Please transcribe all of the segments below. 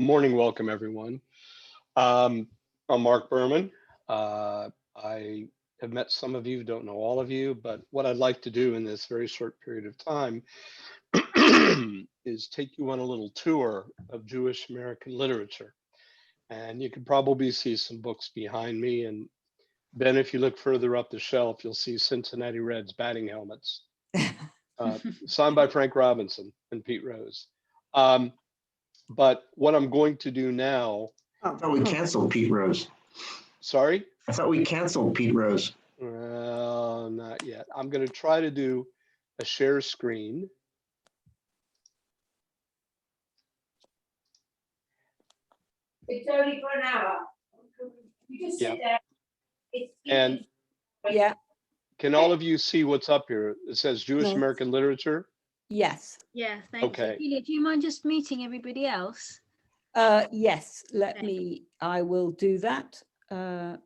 Morning, welcome everyone. I'm Mark Berman. I have met some of you, don't know all of you, but what I'd like to do in this very short period of time is take you on a little tour of Jewish American literature. And you can probably see some books behind me. And Ben, if you look further up the shelf, you'll see Cincinnati Reds batting helmets, signed by Frank Robinson and Pete Rose. But what I'm going to do now. I thought we canceled Pete Rose. Sorry? I thought we canceled Pete Rose. Not yet. I'm going to try to do a share screen. It's only for an hour. You just sit there. And yeah. Can all of you see what's up here? It says Jewish American literature. Yes. Yeah, thank Okay. you. Julia, do you mind just meeting everybody else? Yes, let me, I will do that. Oh,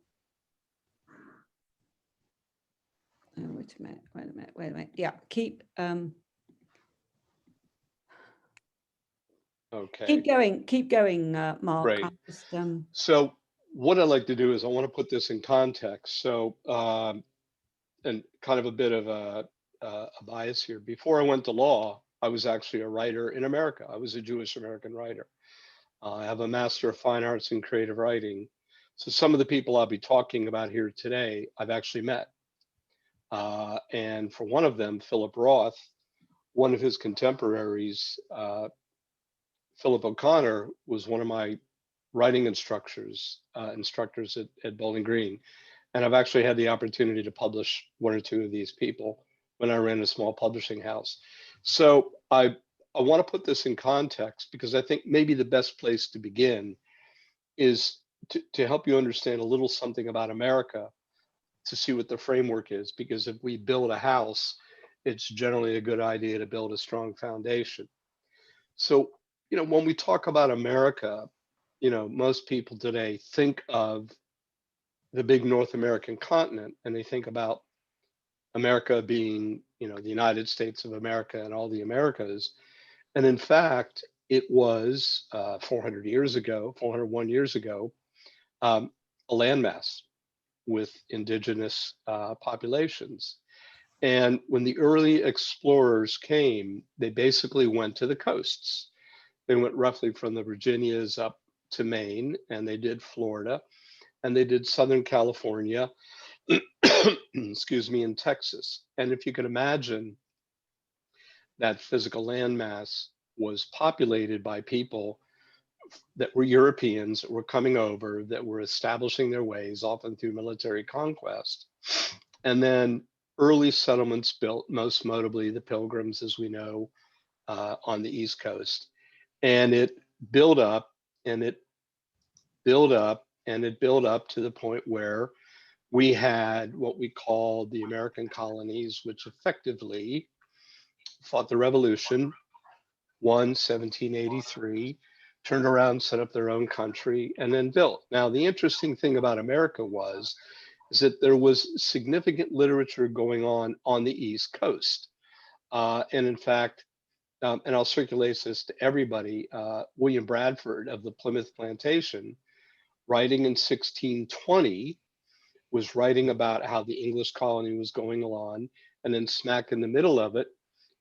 wait a minute. Yeah, keep Okay. keep going, Mark. Great. Just, So what I'd like to do is I want to put this in context. So, and kind of a bit of a bias here. Before I went to law, I was actually a writer in America. I was a Jewish American writer. I have a Master of Fine Arts in Creative Writing. So some of the people I'll be talking about here today, I've actually met. And for one of them, Philip Roth, one of his contemporaries, Philip O'Connor, was one of my writing instructors at Bowling Green. And I've actually had the opportunity to publish one or two of these people when I ran a small publishing house. So I want to put this in context because I think maybe the best place to begin is to help you understand a little something about America, to see what the framework is, because if we build a house, it's generally a good idea to build a strong foundation. So, when we talk about America, most people today think of the big North American continent, and they think about America being, the United States of America and all the Americas. And in fact, it was 401 years ago, a landmass with indigenous populations. And when the early explorers came, they basically went to the coasts. They went roughly from the Virginias up to Maine, and they did Florida, and they did Southern California, excuse me, in Texas. And if you can imagine, that physical landmass was populated by people that were Europeans that were coming over, that were establishing their ways, often through military conquest. And then early settlements built, most notably the Pilgrims, as we know, on the East Coast. And it built up and it built up and it built up to the point where we had what we call the American colonies, which effectively fought the revolution, won 1783, turned around, set up their own country, and then built. Now, the interesting thing about America is that there was significant literature going on the East Coast. And in fact, and I'll circulate this to everybody, William Bradford of the Plymouth Plantation, writing in 1620, was writing about how the English colony was going along, and then smack in the middle of it,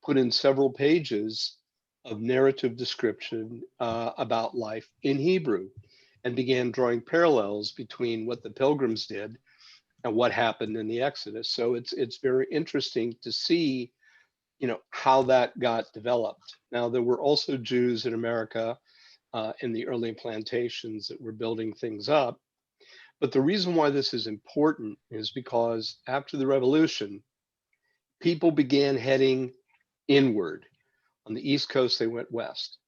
put in several pages of narrative description about life in Hebrew, and began drawing parallels between what the Pilgrims did and what happened in the Exodus. So it's very interesting to see, how that got developed. Now, there were also Jews in America in the early plantations that were building things up. But the reason why this is important is because after the revolution, people began heading inward. On the East Coast, they went west.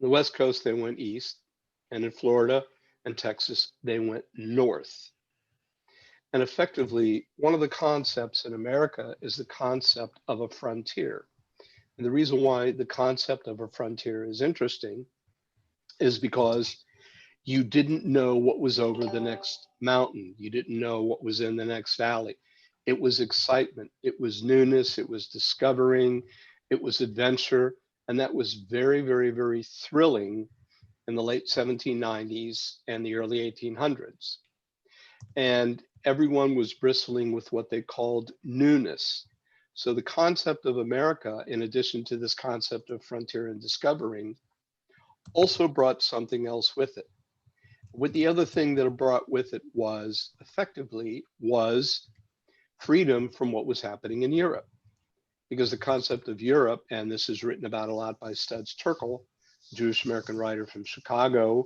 On the West Coast, they went east. And in Florida and Texas, they went north. And effectively, one of the concepts in America is the concept of a frontier. And the reason why the concept of a frontier is interesting is because you didn't know what was over the next mountain. You didn't know what was in the next valley. It was excitement. It was newness. It was discovering. It was adventure. And that was very, very, very thrilling in the late 1790s and the early 1800s. And everyone was bristling with what they called newness. So the concept of America, in addition to this concept of frontier and discovering, also brought something else with it. What the other thing that it brought with it was effectively was freedom from what was happening in Europe. Because the concept of Europe, and this is written about a lot by Studs Terkel, Jewish American writer from Chicago,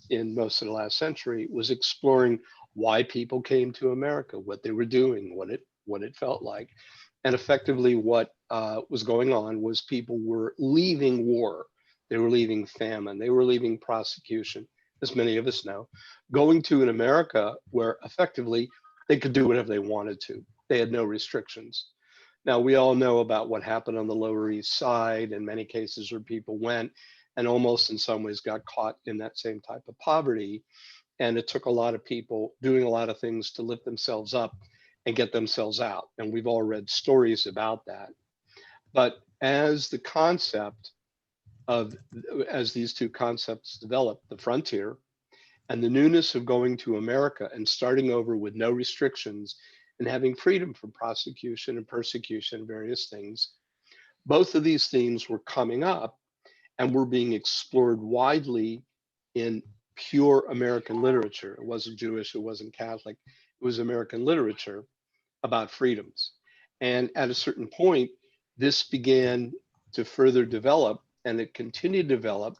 in most of the last century, was exploring why people came to America, what they were doing, what it felt like. And effectively what was going on was people were leaving war, they were leaving famine, they were leaving prosecution, as many of us know, going to an America where effectively they could do whatever they wanted to. They had no restrictions. Now, we all know about what happened on the Lower East Side in many cases where people went and almost in some ways got caught in that same type of poverty. And it took a lot of people doing a lot of things to lift themselves up and get themselves out. And we've all read stories about that. But as the concept of, as these two concepts developed, the frontier and the newness of going to America and starting over with no restrictions and having freedom from prosecution and persecution, various things, both of these themes were coming up and were being explored widely in pure American literature. It wasn't Jewish, it wasn't Catholic, it was American literature about freedoms. And at a certain point, this began to further develop, and it continued to develop,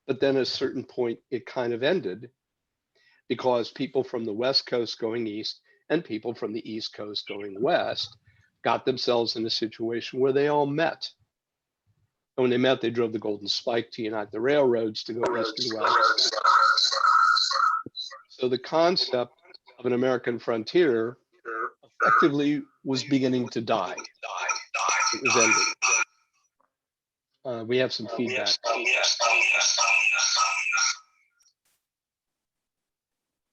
but then at a certain point, it kind of ended because people from the West Coast going east and people from the East Coast going west got themselves in a situation where they all met. And when they met, they drove the Golden Spike to unite the railroads to go east and west. So the concept of an American frontier effectively was beginning to die. It was ending. We have some feedback.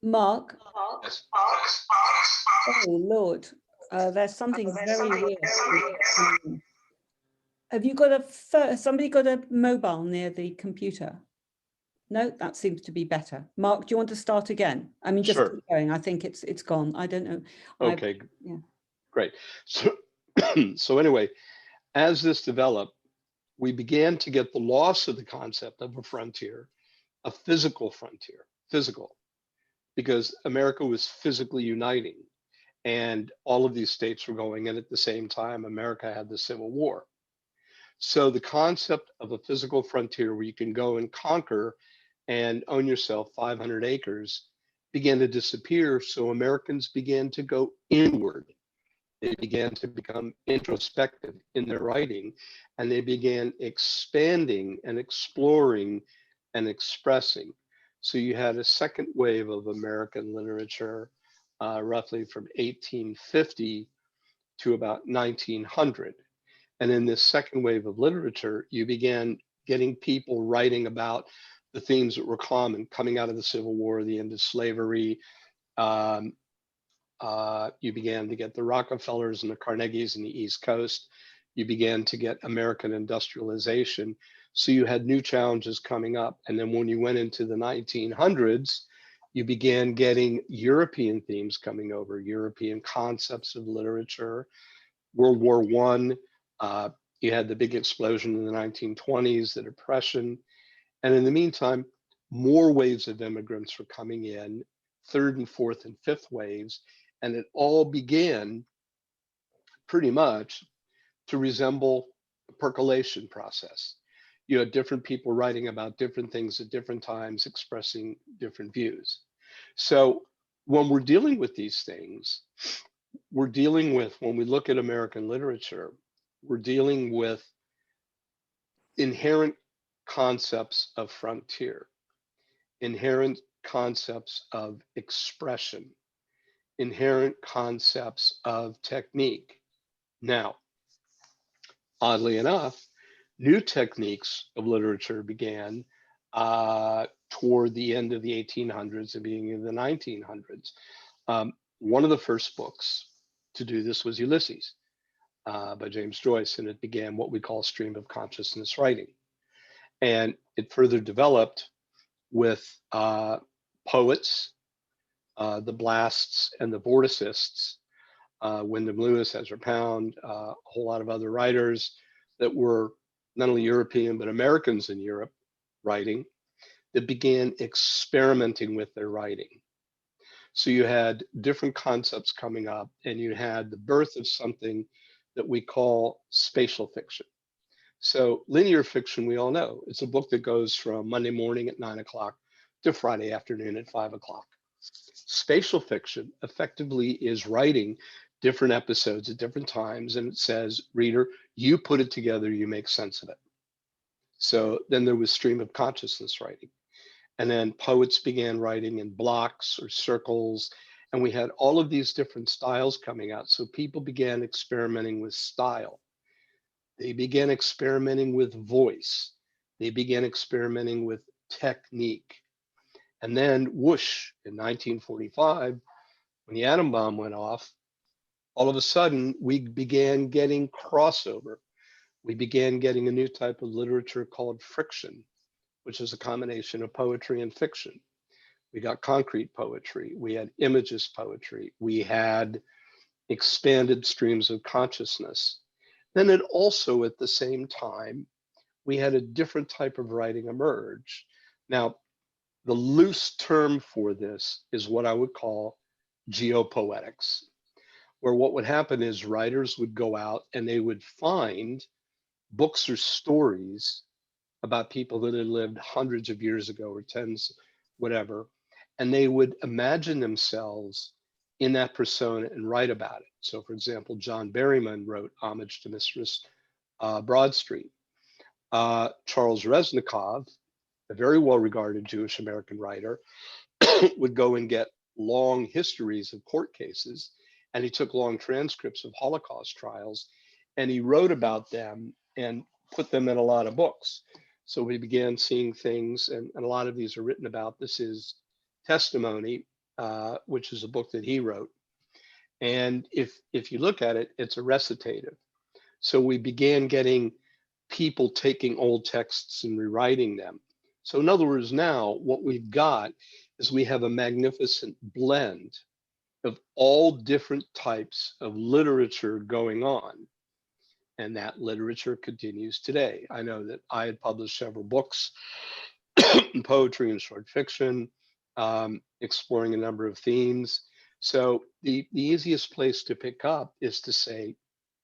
Mark, Yes. oh Lord, there's something very weird. Have you got somebody got a mobile near the computer? No, that seems to be better. Mark, do you want to start again? I mean, just Sure. keep going. I think it's gone. I don't know. Okay, yeah. Great. So, so anyway, as this developed, we began to get the loss of the concept of a frontier, a physical frontier, physical, because America was physically uniting and all of these states were going in at the same time. America had the Civil War. So the concept of a physical frontier where you can go and conquer and own yourself 500 acres began to disappear. So Americans began to go inward. They began to become introspective in their writing, and they began expanding and exploring and expressing. So you had a second wave of American literature, roughly from 1850 to about 1900. And in this second wave of literature, you began getting people writing about the themes that were common coming out of the Civil War, the end of slavery. You began to get the Rockefellers and the Carnegies in the East Coast. You began to get American industrialization. So you had new challenges coming up. And then when you went into the 1900s, you began getting European themes coming over, European concepts of literature. World War I, you had the big explosion in the 1920s, the Depression. And in the meantime, more waves of immigrants were coming in, third and fourth and fifth waves. And it all began pretty much to resemble a percolation process. You had different people writing about different things at different times, expressing different views. So when we're dealing with these things, we're dealing with, when we look at American literature, we're dealing with inherent concepts of frontier, inherent concepts of expression, inherent concepts of technique. Now, oddly enough, new techniques of literature began toward the end of the 1800s and beginning of the 1900s. One of the first books to do this was Ulysses by James Joyce, and it began what we call stream of consciousness writing. And it further developed with poets, the Blasts and the Vorticists, Wyndham Lewis, Ezra Pound, a whole lot of other writers that were not only European, but Americans in Europe writing, that began experimenting with their writing. So you had different concepts coming up, and you had the birth of something that we call spatial fiction. So linear fiction, we all know, it's a book that goes from Monday morning at 9 o'clock to Friday afternoon at 5 o'clock. Spatial fiction effectively is writing different episodes at different times, and it says, reader, you put it together, you make sense of it. So then there was stream of consciousness writing. And then poets began writing in blocks or circles, and we had all of these different styles coming out. So people began experimenting with style. They began experimenting with voice. They began experimenting with technique. And then whoosh, in 1945, when the atom bomb went off, all of a sudden we began getting crossover. We began getting a new type of literature called friction, which is a combination of poetry and fiction. We got concrete poetry. We had imagist poetry. We had expanded streams of consciousness. Then it also, at the same time, we had a different type of writing emerge. Now, the loose term for this is what I would call geopoetics, where what would happen is writers would go out and they would find books or stories about people that had lived hundreds of years ago or tens, whatever, and they would imagine themselves in that persona and write about it. So for example, John Berman wrote Homage to Mistress Broadstreet. Charles Reznikov, a very well-regarded Jewish American writer, would go and get long histories of court cases, and he took long transcripts of Holocaust trials, and he wrote about them and put them in a lot of books. So we began seeing things, and a lot of these are written about. This is Testimony, which is a book that he wrote. And if you look at it, it's a recitative. So we began getting people taking old texts and rewriting them. So in other words, now what we've got is we have a magnificent blend of all different types of literature going on. And that literature continues today. I know that I had published several books in poetry and short fiction, exploring a number of themes. So the easiest place to pick up is to say,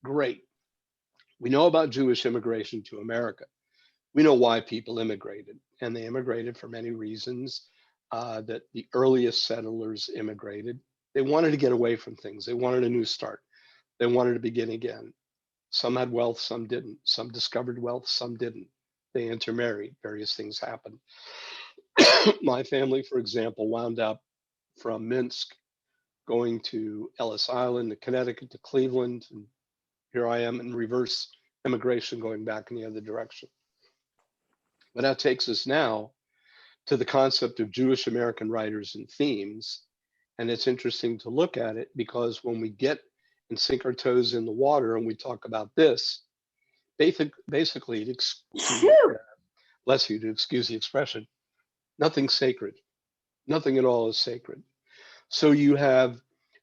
great, we know about Jewish immigration to America. We know why people immigrated, and they immigrated for many reasons. That the earliest settlers immigrated. They wanted to get away from things. They wanted a new start. They wanted to begin again. Some had wealth, some didn't. Some discovered wealth, some didn't. They intermarried, various things happened. My family, for example, wound up from Minsk going to Ellis Island, to Connecticut, to Cleveland, and here I am in reverse immigration going back in the other direction. But that takes us now to the concept of Jewish American writers and themes. And it's interesting to look at it because when we get and sink our toes in the water and we talk about this, basically, bless you, to excuse the expression, nothing's sacred. Nothing at all is sacred. So you have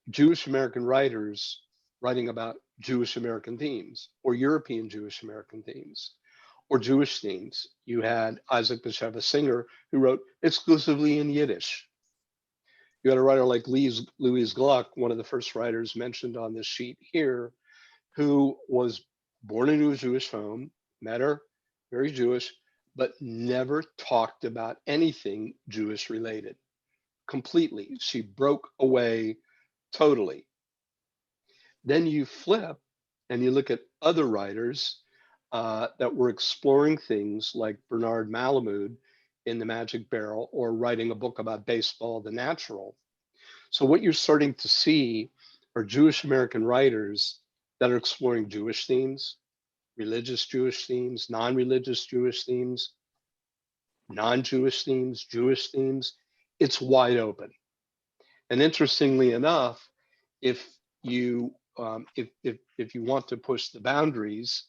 Jewish American writers writing about Jewish American themes or European Jewish American themes or Jewish themes. You had Isaac Bashevis Singer, who wrote exclusively in Yiddish. You had a writer like Louise Gluck, one of the first writers mentioned on this sheet here, who was born into a Jewish home, met her, very Jewish, but never talked about anything Jewish related. Completely. She broke away totally. Then you flip and you look at other writers that were exploring things like Bernard Malamud in The Magic Barrel, or writing a book about baseball, The Natural. So what you're starting to see are Jewish American writers that are exploring Jewish themes, religious Jewish themes, non-religious Jewish themes, non-Jewish themes, Jewish themes. It's wide open. And interestingly enough, if you if you want to push the boundaries,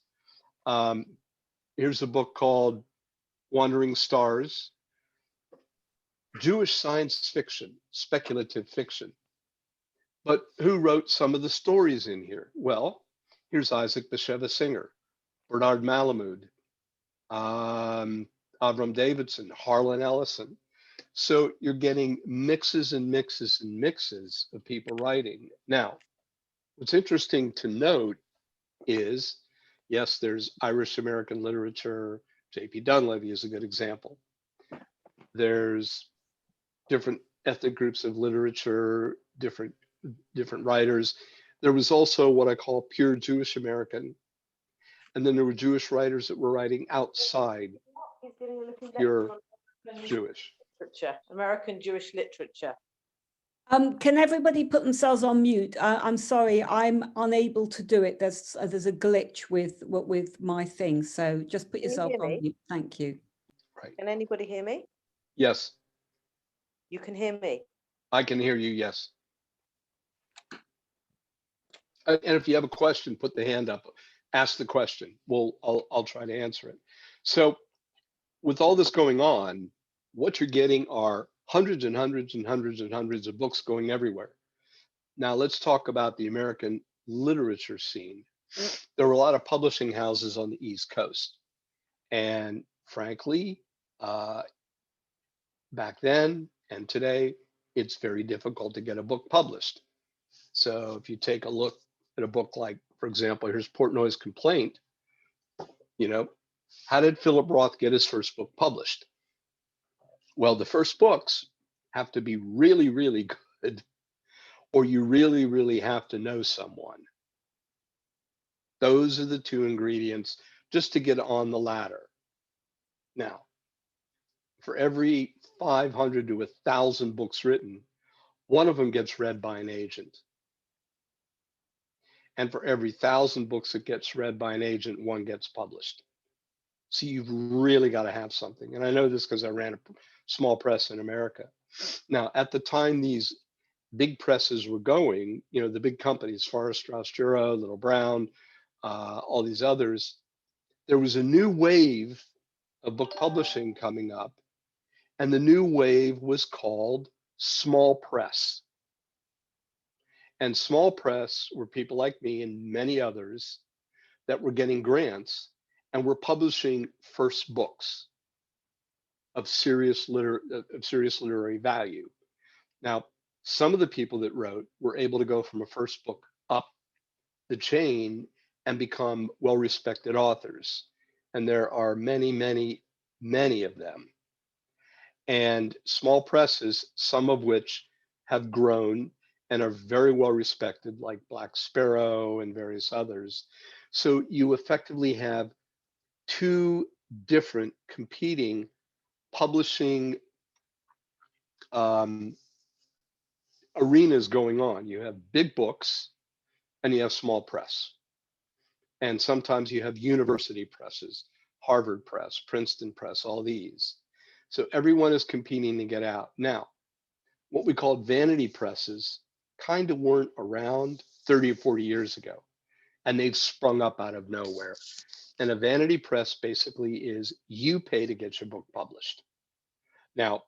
here's a book called Wandering Stars, Jewish science fiction, speculative fiction. But who wrote some of the stories in here? Well, here's Isaac Bashevis Singer, Bernard Malamud, Avram Davidson, Harlan Ellison. So you're getting mixes and mixes and mixes of people writing. Now, what's interesting to note is, yes, there's Irish American literature. J.P. Dunleavy is a good example. There's different ethnic groups of literature, different writers. There was also what I call pure Jewish American. And then there were Jewish writers that were writing outside He's giving a little pure lecture on Jewish. literature, American Jewish literature. Can everybody put themselves on mute? I'm sorry, I'm unable to do it. There's a glitch with my thing, so just put Can you yourself hear on me? mute. Thank you. Right. Can anybody hear me? Yes, You can hear me. I can hear you, yes. And if you have a question, put the hand up, ask the question. I'll try to answer it. So with all this going on, what you're getting are hundreds and hundreds and hundreds and hundreds of books going everywhere. Now let's talk about the American literature scene. There were a lot of publishing houses on the East Coast. And frankly, back then and today, it's very difficult to get a book published. So if you take a look at a book like, for example, here's Portnoy's Complaint, you know, how did Philip Roth get his first book published? Well, the first books have to be really, really good, or you really, really have to know someone. Those are the two ingredients just to get on the ladder. Now, for every 500 to 1,000 books written, one of them gets read by an agent. And for every 1,000 books that gets read by an agent, one gets published. So you've really got to have something. And I know this because I ran a small press in America. Now, at the time these big presses were going, you know, the big companies, Forrest Strauss Jura, Little Brown, all these others, there was a new wave of book publishing coming up. And the new wave was called small press. And small press were people like me and many others that were getting grants and were publishing first books of serious literary value. Now, some of the people that wrote were able to go from a first book up the chain and become well-respected authors. And there are many, many, many of them. And small presses, some of which have grown and are very well respected, like Black Sparrow and various others. So you effectively have two different competing publishing arenas going on. You have big books and you have small press. And sometimes you have university presses, Harvard Press, Princeton Press, all these. So everyone is competing to get out. Now, what we called vanity presses kind of weren't around 30 or 40 years ago, and they've sprung up out of nowhere. And a vanity press basically is you pay to get your book published. Now,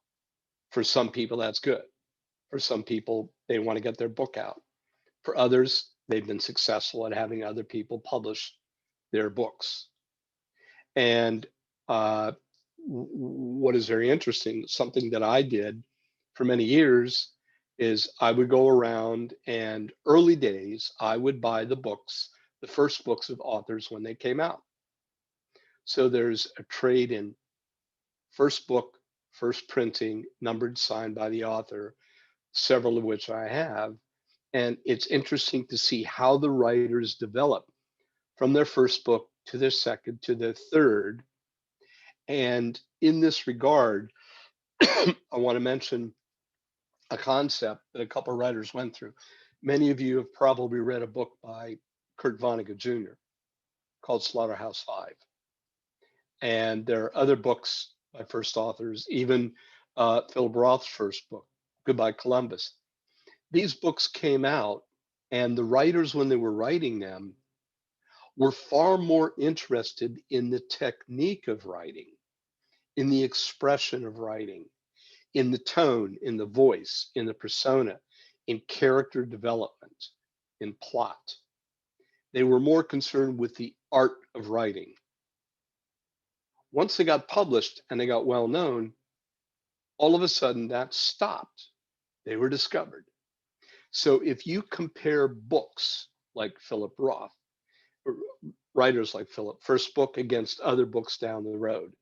for some people, that's good. For some people, they want to get their book out. For others, they've been successful at having other people publish their books. And what is very interesting, something that I did for many years, is I would go around and early days, I would buy the books, the first books of authors when they came out. So there's a trade in first book, first printing, numbered, signed by the author, several of which I have. And it's interesting to see how the writers develop from their first book to their second to their third. And in this regard, I want to mention a concept that a couple of writers went through. Many of you have probably read a book by Kurt Vonnegut Jr. called Slaughterhouse-Five. And there are other books by first authors, even Philip Roth's first book, Goodbye Columbus. These books came out, and the writers, when they were writing them, were far more interested in the technique of writing in the expression of writing, in the tone, in the voice, in the persona, in character development, in plot. They were more concerned with the art of writing. Once they got published and they got well known, all of a sudden that stopped. They were discovered. So if you compare books like Philip Roth, or writers like Philip, first book against other books down the road,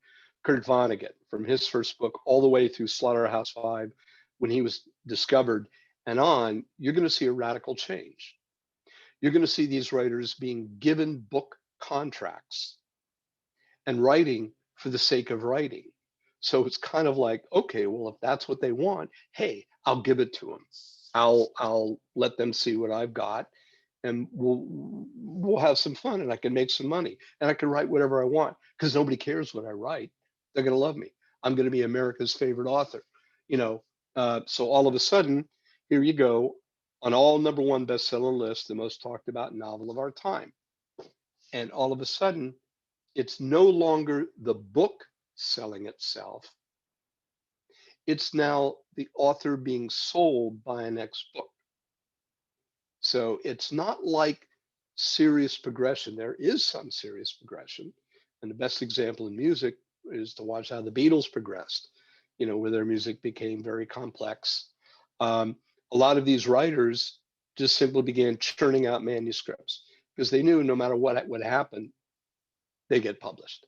Kurt Vonnegut, from his first book all the way through Slaughterhouse-Five, when he was discovered and on, you're going to see a radical change. You're going to see these writers being given book contracts and writing for the sake of writing. So it's kind of like, okay, well, if that's what they want, hey, I'll give it to them. I'll let them see what I've got, and we'll have some fun, and I can make some money, and I can write whatever I want because nobody cares what I write. They're going to love me. I'm going to be America's favorite author, you know. So all of a sudden, here you go on all #1 bestseller list, the most talked about novel of our time, and all of a sudden, it's no longer the book selling itself. It's now the author being sold by a next book. So it's not like serious progression. There is some serious progression. And the best example in music is to watch how the Beatles progressed, you know, where their music became very complex. A lot of these writers just simply began churning out manuscripts because they knew no matter what would happen, they get published.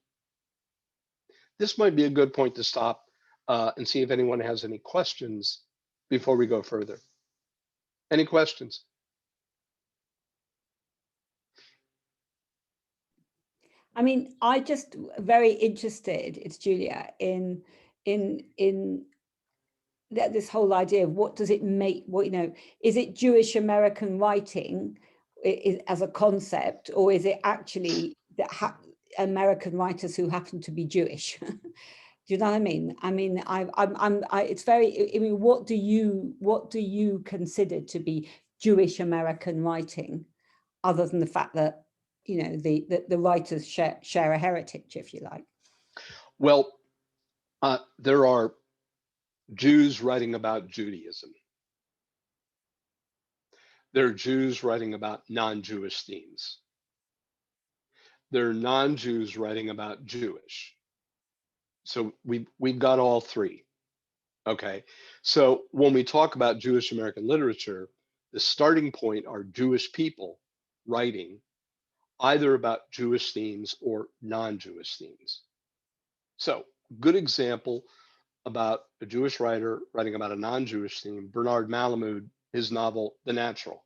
This might be a good point to stop and see if anyone has any questions before we go further. Any questions? I mean, I just very interested, it's Julia, in this whole idea of what does it make, what, you know, is it Jewish American writing as a concept, or is it actually that American writers who happen to be Jewish? Do you know what I mean? I mean, it's very, I mean, what do you consider to be Jewish American writing, other than the fact that, you know, the writers share a heritage, if you like? Well, there are Jews writing about Judaism. There are Jews writing about non-Jewish themes. There are non-Jews writing about Jewish. So we've got all three. Okay. So when we talk about Jewish American literature, the starting point are Jewish people writing either about Jewish themes or non-Jewish themes. So good example about a Jewish writer writing about a non-Jewish theme, Bernard Malamud, his novel, The Natural.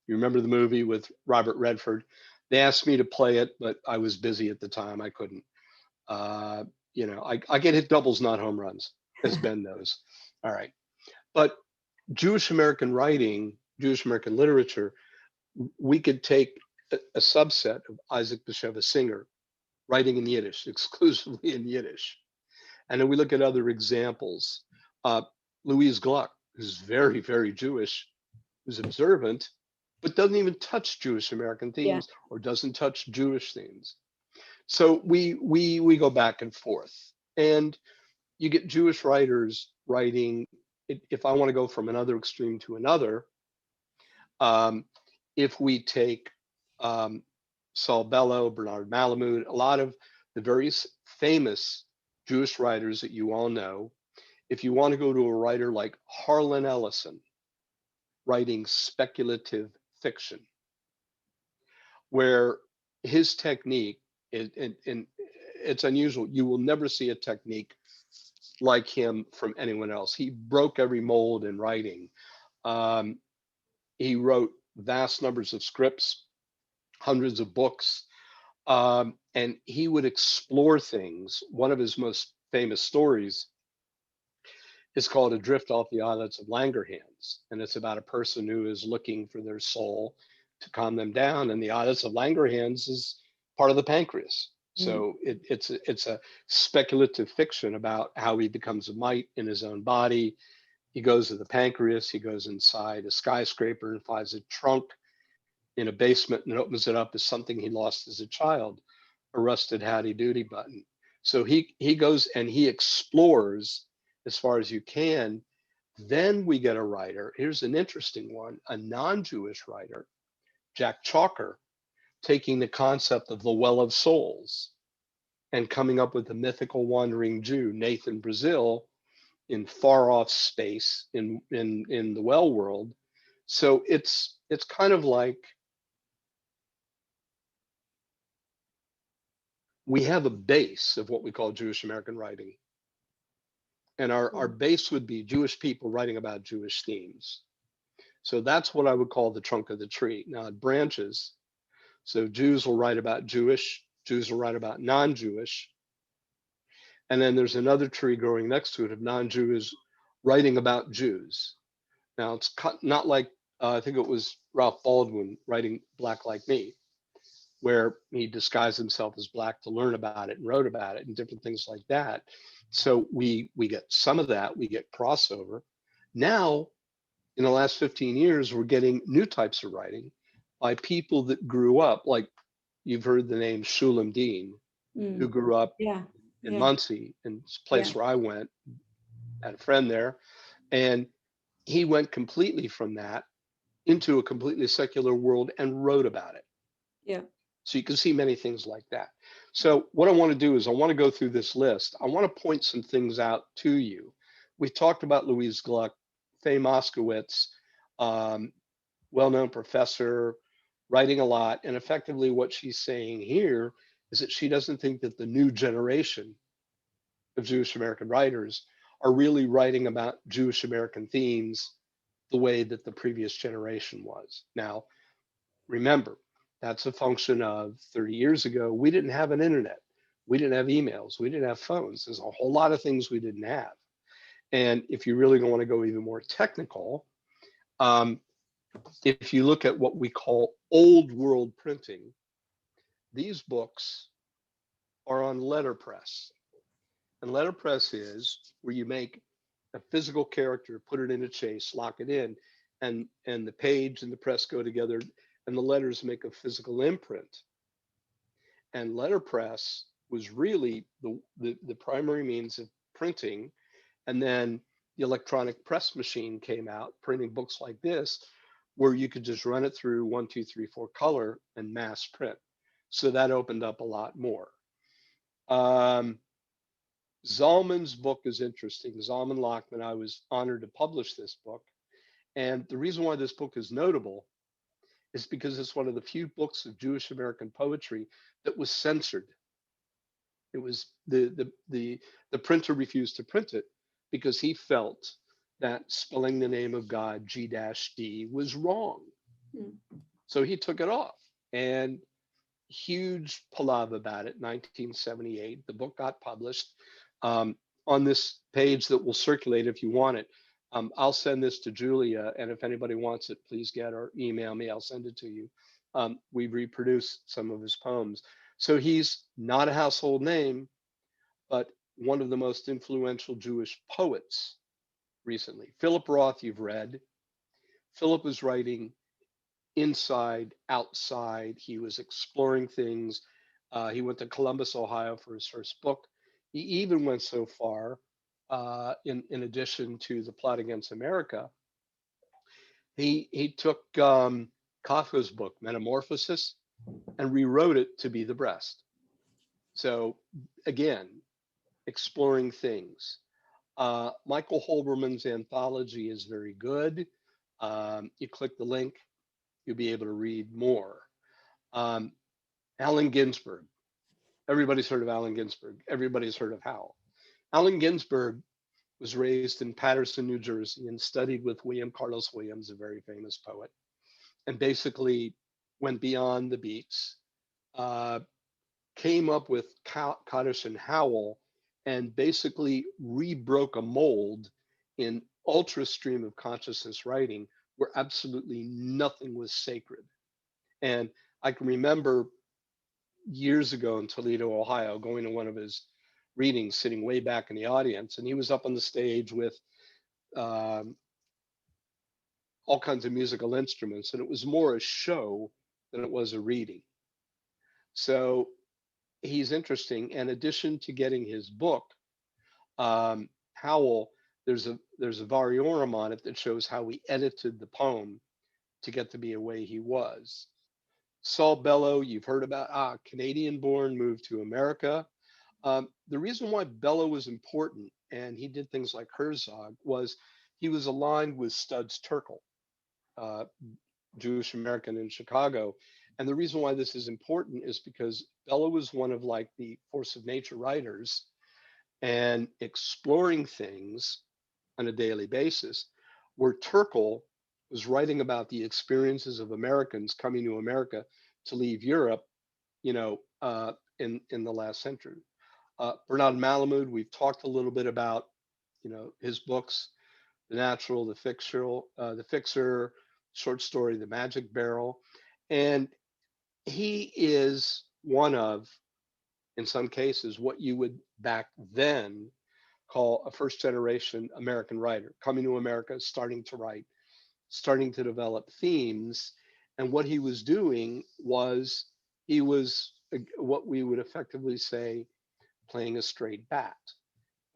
You remember the movie with Robert Redford? They asked me to play it, but I was busy at the time. I couldn't. You know, I get hit doubles, not home runs, as Ben knows. All right. But Jewish American writing, Jewish American literature, we could take a subset of Isaac Bashevis Singer writing in Yiddish, exclusively in Yiddish. And then we look at other examples. Louise Gluck, who's very, very Jewish, who's observant, but doesn't even touch Jewish American themes or doesn't touch Jewish themes. So we go back and forth. And you get Jewish writers writing, if I want to go from another extreme to another, if we take Saul Bellow, Bernard Malamud, a lot of the very famous Jewish writers that you all know, if you want to go to a writer like Harlan Ellison, writing speculative fiction, where his technique, and it's unusual, you will never see a technique like him from anyone else. He broke every mold in writing. He wrote vast numbers of scripts, hundreds of books, and he would explore things. One of his most famous stories is called Adrift Off the Islets of Langerhans, and it's about a person who is looking for their soul to calm them down, and the Islets of Langerhans is part of the pancreas. So it's a speculative fiction about how he becomes a mite in his own body. He goes to the pancreas, he goes inside a skyscraper and finds a trunk in a basement and opens it up as something he lost as a child, a rusted Howdy Doody button. So he goes and he explores as far as you can. Then we get a writer. Here's an interesting one, a non-Jewish writer, Jack Chalker, taking the concept of the Well of Souls and coming up with the mythical wandering Jew, Nathan Brazil, in far off space in the well world. So it's kind of like we have a base of what we call Jewish American writing. And our base would be Jewish people writing about Jewish themes. So that's what I would call the trunk of the tree. Now it branches. So Jews will write about Jewish, Jews will write about non-Jewish. And then there's another tree growing next to it of non-Jews writing about Jews. Now it's not like, I think it was Ralph Baldwin writing Black Like Me, where he disguised himself as Black to learn about it and wrote about it and different things like that. So we get some of that, we get crossover. Now, in the last 15 years, we're getting new types of writing by people that grew up, like you've heard the name Shulam Dean, who grew up Yeah. in Yeah. Muncie, in this place Yeah. where I went, had a friend there, and he went completely from that into a completely secular world and wrote about it. Yeah. So you can see many things like that. So what I want to do is I want to go through this list. I want to point some things out to you. We talked about Louise Gluck, Faye Moskowitz, well-known professor, writing a lot. And effectively what she's saying here is that she doesn't think that the new generation of Jewish American writers are really writing about Jewish American themes the way that the previous generation was. Now, remember, that's a function of 30 years ago, we didn't have an internet. We didn't have emails. We didn't have phones. There's a whole lot of things we didn't have. And if you really want to go even more technical, if you look at what we call old world printing, these books are on letterpress. And letterpress is where you make a physical character, put it in a chase, lock it in, and the page and the press go together, and the letters make a physical imprint. And letterpress was really the primary means of printing. And then the electronic press machine came out, printing books like this, where you could just run it through 1, 2, 3, 4 color and mass print. So that opened up a lot more. Zalman's book is interesting. Zom and Lochman, I was honored to publish this book. And the reason why this book is notable is because it's one of the few books of Jewish American poetry that was censored. It was the printer refused to print it because he felt that spelling the name of God G-D was wrong. So he took it off, and huge palaver about it. 1978, the book got published. On this page that will circulate if you want it, I'll send this to Julia, and if anybody wants it, please get or email me. I'll send it to you. We've reproduced some of his poems. So he's not a household name, but one of the most influential Jewish poets recently. Philip Roth, you've read. Philip was writing inside, outside. He was exploring things. He went to Columbus, Ohio for his first book. He even went so far, in addition to The Plot Against America, he took Kafka's book, Metamorphosis, and rewrote it to be The Breast. So again, exploring things. Michael Holberman's anthology is very good. You click the link, you'll be able to read more. Allen Ginsberg. Everybody's heard of Allen Ginsberg. Everybody's heard of Howell. Allen Ginsberg was raised in Paterson, New Jersey, and studied with William Carlos Williams, a very famous poet, and basically went beyond the beats, came up with Kaddish and Howell, and basically rebroke a mold in ultra stream of consciousness writing where absolutely nothing was sacred. And I can remember years ago in Toledo, Ohio, going to one of his readings, sitting way back in the audience, and he was up on the stage with all kinds of musical instruments, and it was more a show than it was a reading. So he's interesting. In addition to getting his book, Howell, there's a variorum on it that shows how he edited the poem to get to be a way he was. Saul Bellow, you've heard about, Canadian born, moved to America. The reason why Bellow was important, and he did things like Herzog, was he was aligned with Studs Terkel, Jewish American in Chicago. And the reason why this is important is because Bellow was one of like the force of nature writers and exploring things on a daily basis, where Terkel was writing about the experiences of Americans coming to America to leave Europe, in the last century. Bernard Malamud, we've talked a little bit about, his books, The Natural, The Fixer, short story, The Magic Barrel. And he is one of, in some cases, what you would back then call a first generation American writer, coming to America, starting to write, starting to develop themes. And what he was doing was he was what we would effectively say playing a straight bat.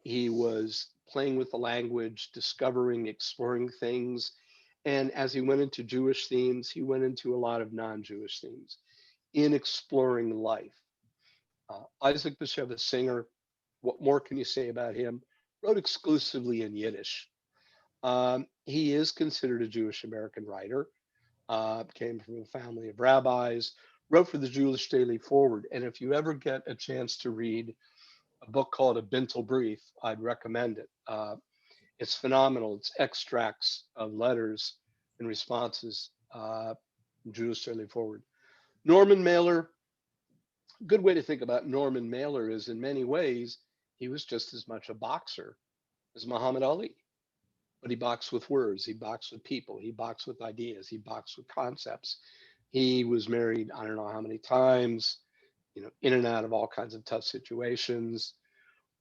He was playing with the language, discovering, exploring things. And as he went into Jewish themes, he went into a lot of non-Jewish themes in exploring life. Isaac Bashevis Singer, what more can you say about him? Wrote exclusively in Yiddish. He is considered a Jewish American writer, came from a family of rabbis, wrote for the Jewish Daily Forward. And if you ever get a chance to read a book called A Bintel Brief, I'd recommend it. It's phenomenal. It's extracts of letters and responses, Jewish Daily Forward. Norman Mailer, good way to think about Norman Mailer is in many ways, he was just as much a boxer as Muhammad Ali. But he boxed with words, he boxed with people, he boxed with ideas, he boxed with concepts. He was married, I don't know how many times, in and out of all kinds of tough situations,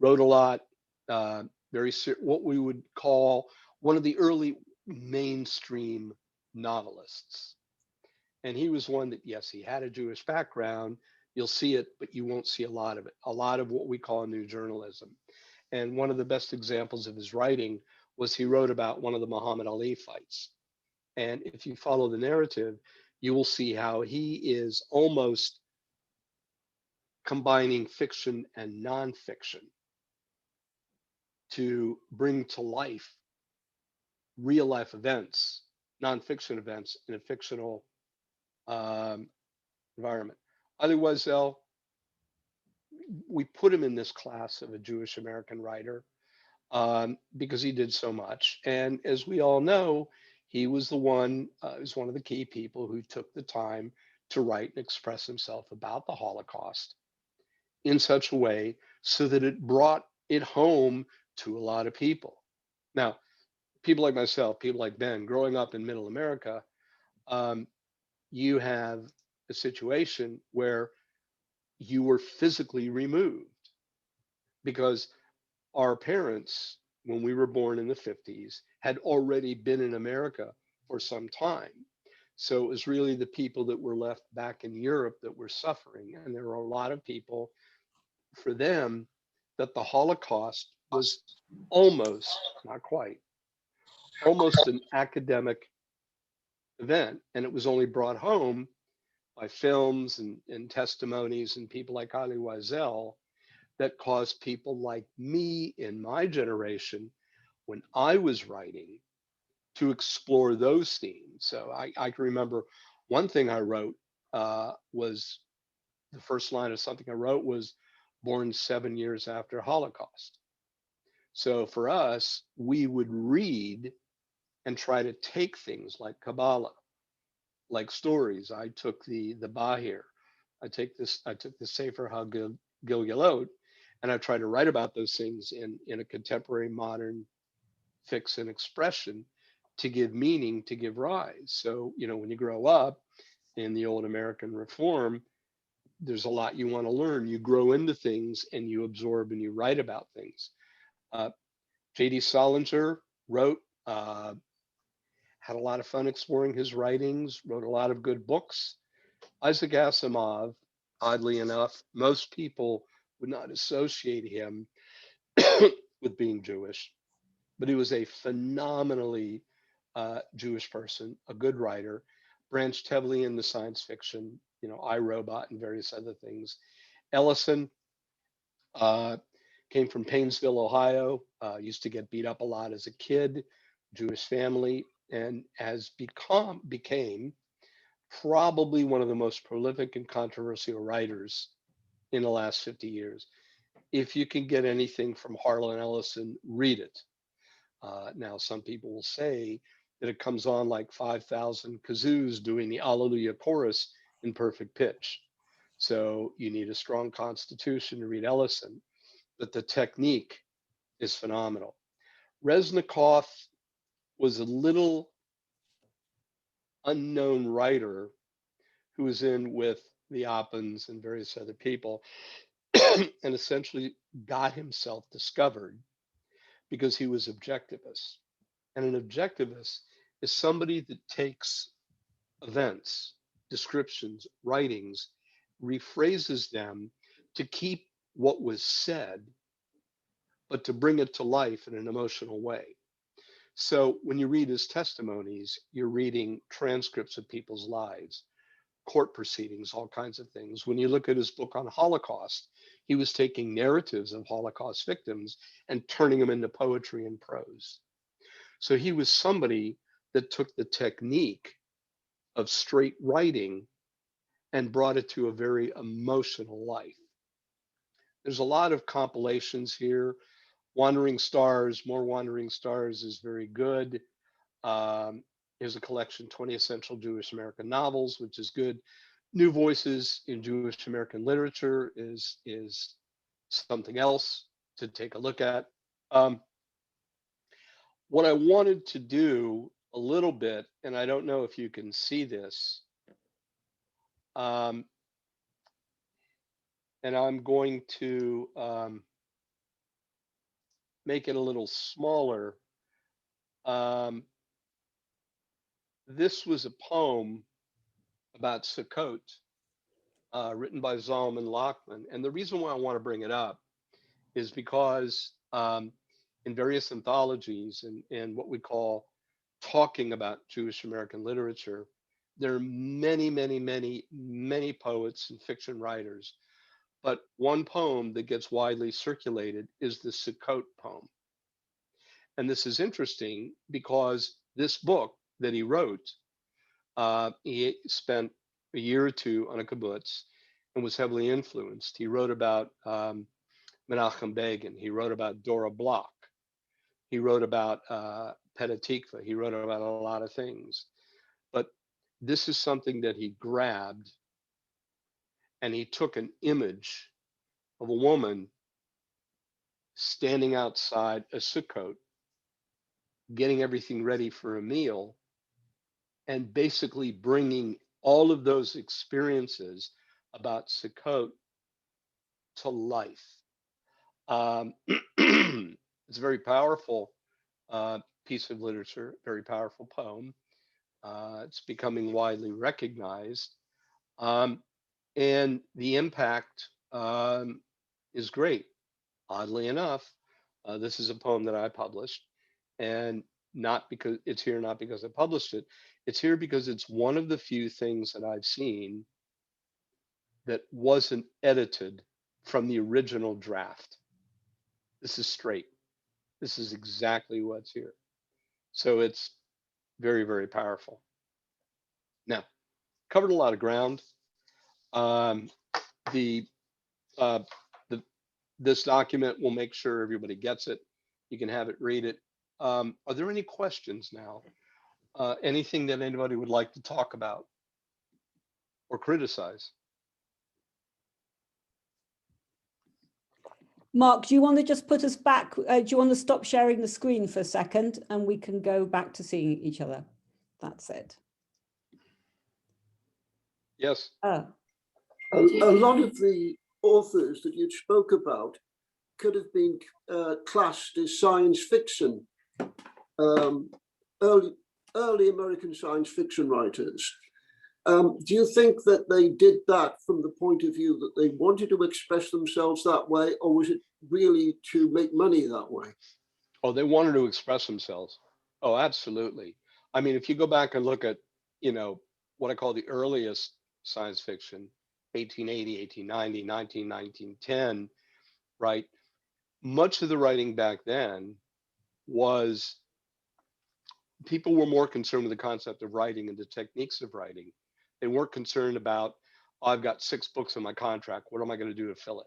wrote a lot, what we would call one of the early mainstream novelists. And he was one that, yes, he had a Jewish background. You'll see it, but you won't see a lot of it, a lot of what we call new journalism. And one of the best examples of his writing was he wrote about one of the Muhammad Ali fights. And if you follow the narrative, you will see how he is almost combining fiction and nonfiction to bring to life real life events, nonfiction events in a fictional environment. Ali Wiesel, we put him in this class of a Jewish American writer because he did so much. And as we all know, he was one of the key people who took the time to write and express himself about the Holocaust in such a way so that it brought it home to a lot of people. Now, people like myself, people like Ben, growing up in middle America, you have a situation where you were physically removed because our parents, when we were born in the 50s, had already been in America for some time. So it was really the people that were left back in Europe that were suffering. And there were a lot of people, for them, that the Holocaust was almost, not quite, almost an academic event. And it was only brought home by films and testimonies and people like Ali Wiesel that caused people like me in my generation, when I was writing, to explore those themes. So I can remember one thing I wrote was the first line of something I wrote was born 7 years after Holocaust. So for us, we would read and try to take things like Kabbalah, like stories. I took the Bahir. I took the Sefer HaGilgalot, and I try to write about those things in a contemporary modern fix and expression to give meaning, to give rise. So, when you grow up in the old American reform, there's a lot you want to learn. You grow into things and you absorb and you write about things. J.D. Salinger wrote, had a lot of fun exploring his writings, wrote a lot of good books. Isaac Asimov oddly enough. Most people would not associate him with being Jewish, but he was a phenomenally Jewish person, a good writer, branched heavily into science fiction, you know, I, Robot and various other things. Ellison came from Painesville, Ohio, used to get beat up a lot as a kid, Jewish family, and became probably one of the most prolific and controversial writers in the last 50 years. If you can get anything from Harlan Ellison, read it. Now, some people will say that it comes on like 5,000 kazoos doing the Alleluia chorus in perfect pitch. So you need a strong constitution to read Ellison, but the technique is phenomenal. Reznikov was a little unknown writer who was in with the Oppens and various other people and essentially got himself discovered because he was objectivist. And an objectivist is somebody that takes events, descriptions, writings, rephrases them to keep what was said, but to bring it to life in an emotional way. So when you read his testimonies, you're reading transcripts of people's lives, court proceedings, all kinds of things. When you look at his book on Holocaust, he was taking narratives of Holocaust victims and turning them into poetry and prose. So he was somebody that took the technique of straight writing and brought it to a very emotional life. There's a lot of compilations here. Wandering Stars, More Wandering Stars is very good. Here's a collection, 20 Essential Jewish American Novels, which is good. New Voices in Jewish American Literature is something else to take a look at. What I wanted to do a little bit, and I don't know if you can see this, and I'm going to make it a little smaller. This was a poem about Sukkot, written by Zom and Lochman. And the reason why I want to bring it up is because in various anthologies and what we call talking about Jewish American literature, there are many, many, many, many poets and fiction writers. But one poem that gets widely circulated is the Sukkot poem. And this is interesting because this book that he wrote, he spent a year or two on a kibbutz and was heavily influenced. He wrote about Menachem Begin. He wrote about Dora Bloch. He wrote about Petah Tikva. He wrote about a lot of things. But this is something that he grabbed, and he took an image of a woman standing outside a Sukkot, getting everything ready for a meal, and basically bringing all of those experiences about Sukkot to life. It's a very powerful piece of literature, very powerful poem. It's becoming widely recognized. And the impact is great. Oddly enough, this is a poem that I published, and not because it's here, not because I published it. It's here because it's one of the few things that I've seen that wasn't edited from the original draft. This is straight. This is exactly what's here. So it's very, very powerful. Now, covered a lot of ground. This document will make sure everybody gets it. You can have it, read it. Are there any questions now? Anything that anybody would like to talk about or criticize? Mark, do you want to just put us back? Do you want to stop sharing the screen for a second and we can go back to seeing each other? That's it. Yes. Oh. A lot of the authors that you spoke about could have been classed as science fiction, early American science fiction writers. Do you think that they did that from the point of view that they wanted to express themselves that way, or was it really to make money that way? Oh, they wanted to express themselves. Oh, absolutely. I mean, if you go back and look at, you know, what I call the earliest science fiction, 1880, 1890, 1910, right? Much of the writing back then was, people were more concerned with the concept of writing and the techniques of writing. They weren't concerned about, oh, I've got 6 books in my contract. What am I going to do to fill it?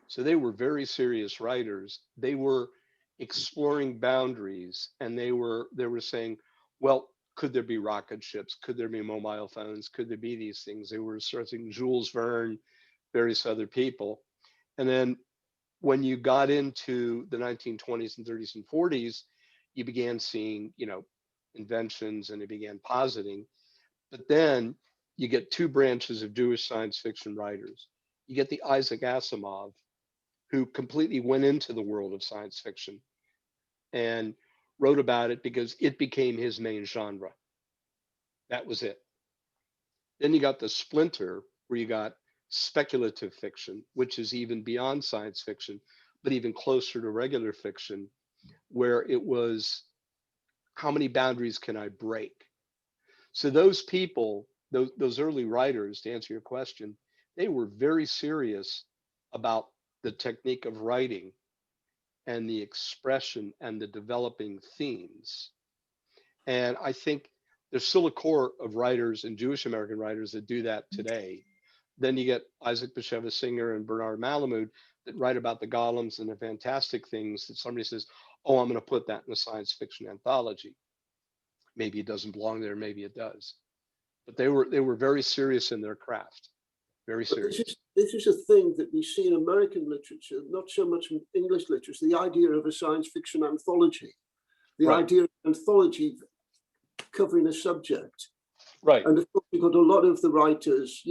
So they were very serious writers. They were exploring boundaries, and they were saying, well, could there be rocket ships? Could there be mobile phones? Could there be these things? They were searching Jules Verne, various other people. And then when you got into the 1920s and 30s and 40s, you began seeing, you know, inventions, and it began positing. But then you get 2 branches of Jewish science fiction writers. You get the Isaac Asimov, who completely went into the world of science fiction and wrote about it because it became his main genre. That was it. Then you got the splinter, where you got speculative fiction, which is even beyond science fiction, but even closer to regular fiction, where it was, how many boundaries can I break? So those people, those early writers, to answer your question, they were very serious about the technique of writing and the expression and the developing themes. And I think there's still a core of writers and Jewish American writers that do that today. Then you get Isaac Bashevis Singer and Bernard Malamud that write about the golems and the fantastic things that somebody says, oh, I'm going to put that in a science fiction anthology. Maybe it doesn't belong there, maybe it does. But they were very serious in their craft. Very But serious. this is a thing that we see in American literature, not so much in English literature, the idea of a science fiction anthology, the Right. idea of anthology covering a subject. Right. And of course, you've got a lot of the writers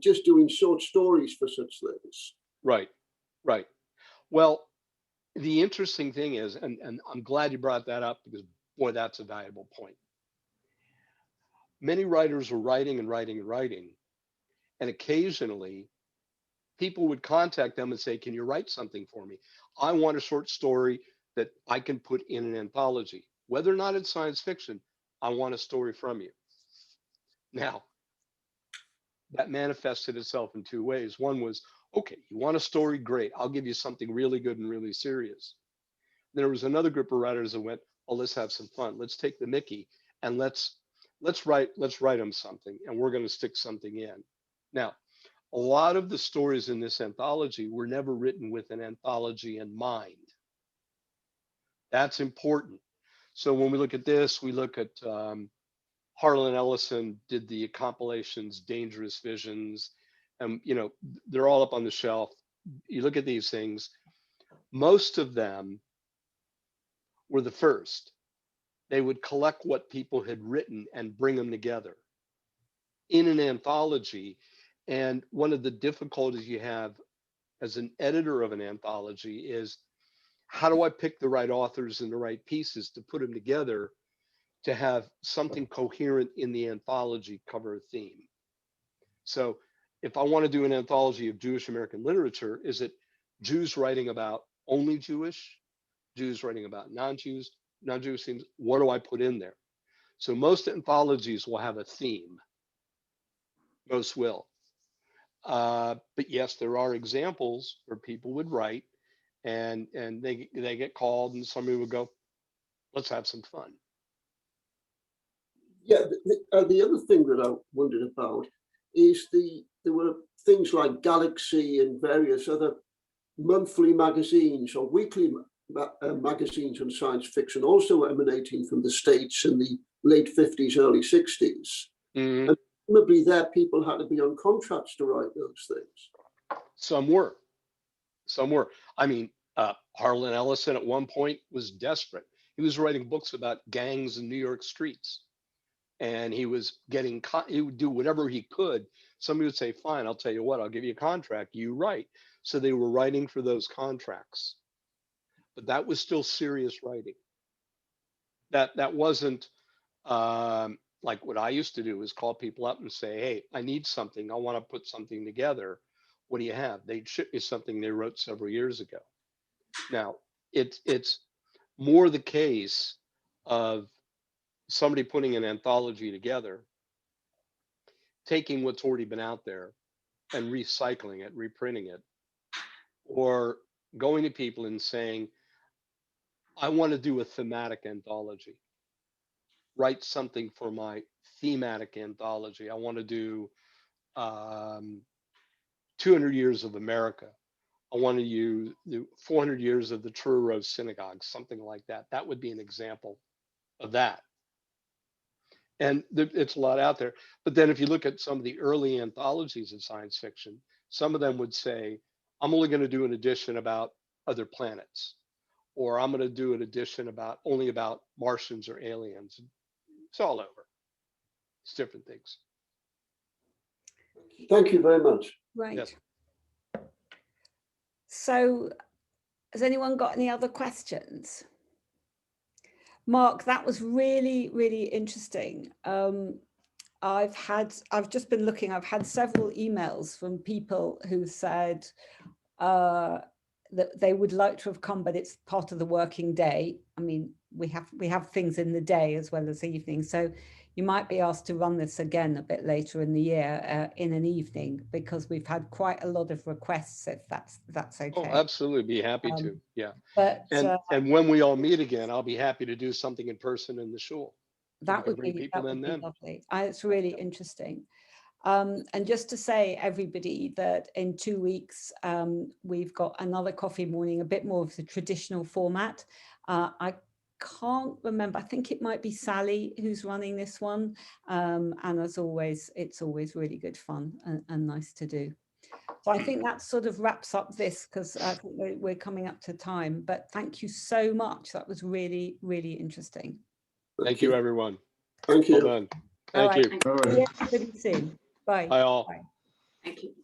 just doing short stories for such things. Right. Right. Well, the interesting thing is, and I'm glad you brought that up, because boy, that's a valuable point. Many writers were writing and writing and writing. And occasionally people would contact them and say, can you write something for me? I want a short story that I can put in an anthology. Whether or not it's science fiction, I want a story from you. Now, that manifested itself in 2 ways. One was, okay, you want a story? Great. I'll give you something really good and really serious. There was another group of writers that went, oh, let's have some fun. Let's take the Mickey and let's write them something, and we're going to stick something in. Now, a lot of the stories in this anthology were never written with an anthology in mind. That's important. So when we look at this, we look at Harlan Ellison did the compilations, Dangerous Visions, and you know, they're all up on the shelf. You look at these things, most of them were the first. They would collect what people had written and bring them together in an anthology. And one of the difficulties you have as an editor of an anthology is, how do I pick the right authors and the right pieces to put them together to have something coherent in the anthology cover a theme? So if I want to do an anthology of Jewish American literature, is it Jews writing about only Jewish, Jews writing about non-Jews, non-Jewish themes? What do I put in there? So most anthologies will have a theme. Most will. But yes, there are examples where people would write and they get called and somebody would go, let's have some fun. Yeah, the other thing that I wondered about is there were things like Galaxy and various other monthly magazines or weekly magazines on science fiction, also emanating from the States in the late 50s, early 60s. Mm-hmm. And presumably there people had to be on contracts to write those things. Some were. I mean, Harlan Ellison at one point was desperate. He was writing books about gangs in New York streets. And he was getting, he would do whatever he could. Somebody would say, fine, I'll tell you what, I'll give you a contract, you write. So they were writing for those contracts. But that was still serious writing. That wasn't like what I used to do is call people up and say, hey, I need something. I want to put something together. What do you have? They'd ship me something they wrote several years ago. Now, it's more the case of somebody putting an anthology together, taking what's already been out there and recycling it, reprinting it, or going to people and saying, I want to do a thematic anthology. Write something for my thematic anthology. I want to do 200 years of America. I want to do 400 years of the Truro Synagogue, something like that. That would be an example of that. And it's a lot out there. But then if you look at some of the early anthologies of science fiction, some of them would say, I'm only going to do an edition about other planets, or I'm going to do an edition about only about Martians or aliens. It's all over. It's different things. Thank you very much. Right. Yes. So has anyone got any other questions? Mark, that was really, really interesting. I've just been looking, I've had several emails from people who said that they would like to have come, but it's part of the working day. I mean, we have things in the day as well as evening. So you might be asked to run this again a bit later in the year in an evening, because we've had quite a lot of requests, if that's okay. Oh, absolutely. Be happy to. Yeah. But and when we all meet again, I'll be happy to do something in person in the shul. that would bring be people in then. lovely. It's really interesting. And just to say, everybody, that in 2 weeks, we've got another coffee morning, a bit more of the traditional format. I can't remember, I think it might be Sally who's running this one. And as always, it's always really good fun and nice to do. So I think that sort of wraps up this, because I think we're coming up to time. But thank you so much. That was really, really interesting. Thank you, everyone. Thank you. Well done. All Thank right. you. All right. See everybody soon. Bye. Bye all. Bye. Thank you.